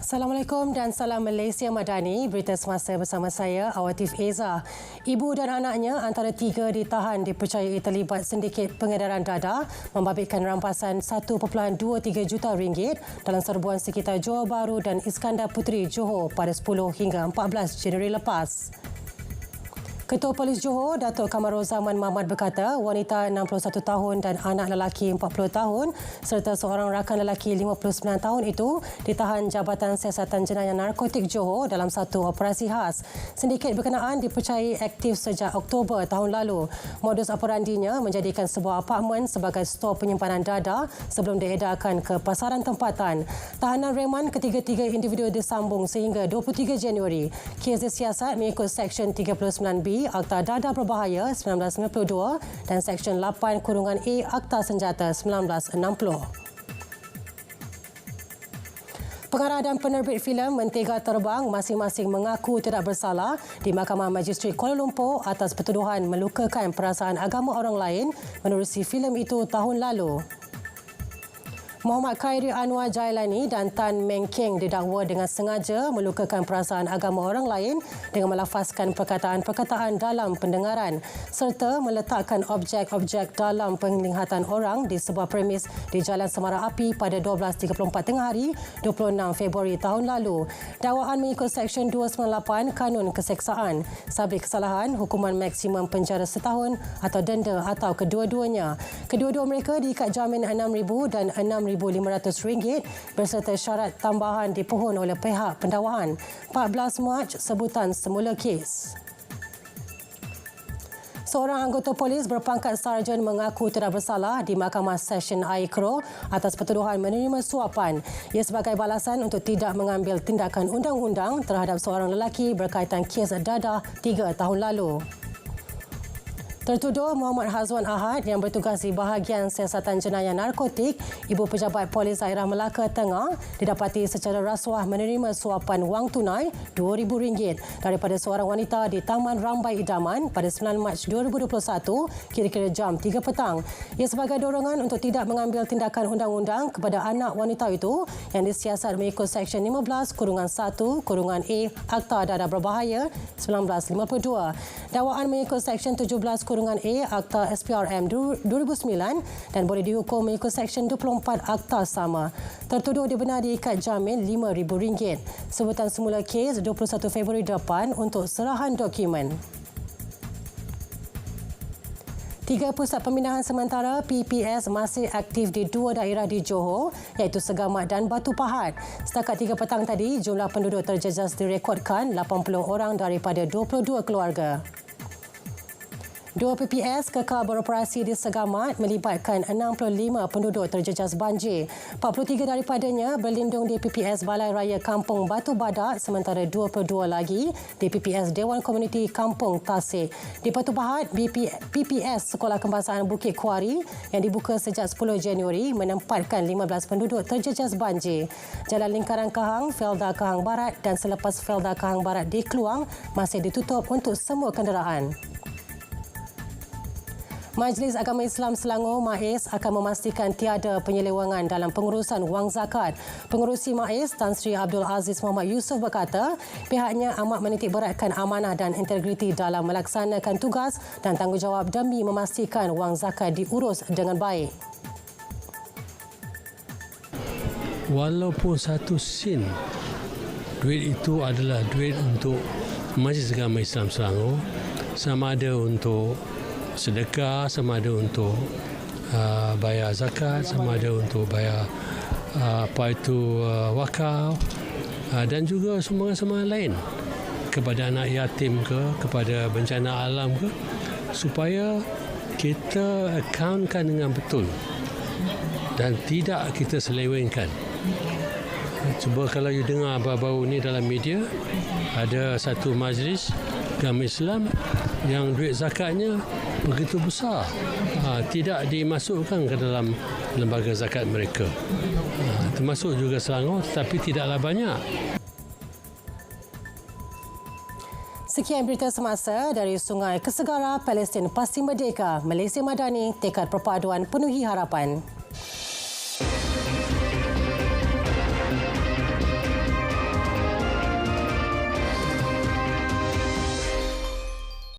Assalamualaikum dan salam Malaysia Madani. Berita semasa bersama saya, Awatif Eza. Ibu dan anaknya antara 3 ditahan dipercayai terlibat sindiket pengedaran dadah membabitkan rampasan 1.23 juta ringgit dalam serbuan sekitar Johor Bahru dan Iskandar Puteri, Johor pada 10 hingga 14 Januari lepas. Ketua Polis Johor, Datuk Kamaruzaman Mahmad berkata wanita 61 tahun dan anak lelaki 40 tahun serta seorang rakan lelaki 59 tahun itu ditahan Jabatan Siasatan Jenayah Narkotik Johor dalam satu operasi khas. Sindiket berkenaan dipercayai aktif sejak Oktober tahun lalu. Modus operandinya menjadikan sebuah apartmen sebagai stor penyimpanan dadah sebelum diedarkan ke pasaran tempatan. Tahanan reman ketiga-tiga individu disambung sehingga 23 Januari. Kes disiasat mengikut Seksyen 39B Akta Dadah Berbahaya 1992 dan Seksyen 8(A) Akta Senjata 1960. Pengarah dan penerbit filem Mentega Terbang masing-masing mengaku tidak bersalah di Mahkamah Majistret Kuala Lumpur atas pertuduhan melukakan perasaan agama orang lain menerusi filem itu tahun lalu. Muhammad Khairi Anwar Jailani dan Tan Meng Keng didakwa dengan sengaja melukakan perasaan agama orang lain dengan melafazkan perkataan-perkataan dalam pendengaran serta meletakkan objek-objek dalam penglihatan orang di sebuah premis di Jalan Semara Api pada 12.34 tengah hari 26 Februari tahun lalu. Dakwaan mengikut Seksyen 298 Kanun Keseksaan. Sabit kesalahan, hukuman maksimum penjara setahun atau denda atau kedua-duanya. Kedua-dua mereka diikat jamin RM6,000 dan RM6,500 berserta syarat tambahan dipohon oleh pihak pendakwahan. 14 Mac sebutan semula kes. Seorang anggota polis berpangkat sarjan mengaku tidak bersalah di Mahkamah Session Aikro atas pertuduhan menerima suapan. Ia sebagai balasan untuk tidak mengambil tindakan undang-undang terhadap seorang lelaki berkaitan kes dadah 3 tahun lalu. Tertuduh Muhammad Hazwan Ahad yang bertugas di bahagian Siasatan Jenayah Narkotik, Ibu Pejabat Polis Daerah Melaka Tengah didapati secara rasuah menerima suapan wang tunai RM2,000 daripada seorang wanita di Taman Rambai Idaman pada 9 Mac 2021 kira-kira jam 3 petang. Ia sebagai dorongan untuk tidak mengambil tindakan undang-undang kepada anak wanita itu yang disiasat mengikut Seksyen 15(1)(A) Akta Dadah Berbahaya 1952. Dakwaan mengikut Seksyen 17(A) Akta SPRM 2009 dan boleh dihukum mengikut Seksyen 24 Akta sama. Tertuduh dibenar diikat jamin RM5,000. Sebutan semula kes 21 Februari depan untuk serahan dokumen. 3 pusat pemindahan sementara PPS masih aktif di 2 daerah di Johor iaitu Segamat dan Batu Pahat. Setakat 3 petang tadi, jumlah penduduk terjejas direkodkan 80 orang daripada 22 keluarga. 2 PPS kekal beroperasi di Segamat melibatkan 65 penduduk terjejas banjir. 43 daripadanya berlindung di PPS Balai Raya Kampung Batu Badak sementara 22 lagi di PPS Dewan Komuniti Kampung Tasik. Di Batu Pahat, PPS Sekolah Kebangsaan Bukit Kuari yang dibuka sejak 10 Januari menempatkan 15 penduduk terjejas banjir. Jalan Lingkaran Kahang, Felda Kahang Barat dan selepas Felda Kahang Barat di Kluang masih ditutup untuk semua kenderaan. Majlis Agama Islam Selangor MAIS akan memastikan tiada penyelewangan dalam pengurusan wang zakat. Pengerusi MAIS Tan Sri Abdul Aziz Muhammad Yusof berkata pihaknya amat menitikberatkan amanah dan integriti dalam melaksanakan tugas dan tanggungjawab demi memastikan wang zakat diurus dengan baik. Walaupun 1 sen duit itu adalah duit untuk Majlis Agama Islam Selangor, sama ada untuk sedekah, sama ada untuk bayar zakat, sama ada untuk bayar wakaf dan juga sumbangan-sumbangan lain kepada anak yatim ke, kepada bencana alam ke, supaya kita akaunkan dengan betul dan tidak kita selewengkan. Cuba kalau you dengar baru-baru ni dalam media, ada satu majlis agama Islam yang duit zakatnya begitu besar, tidak dimasukkan ke dalam lembaga zakat mereka. Termasuk juga Selangor, tetapi tidaklah banyak. Sekian berita semasa dari Sungai Kesegara, Palestin Pasti Merdeka, Malaysia Madani, tekad perpaduan penuhi harapan.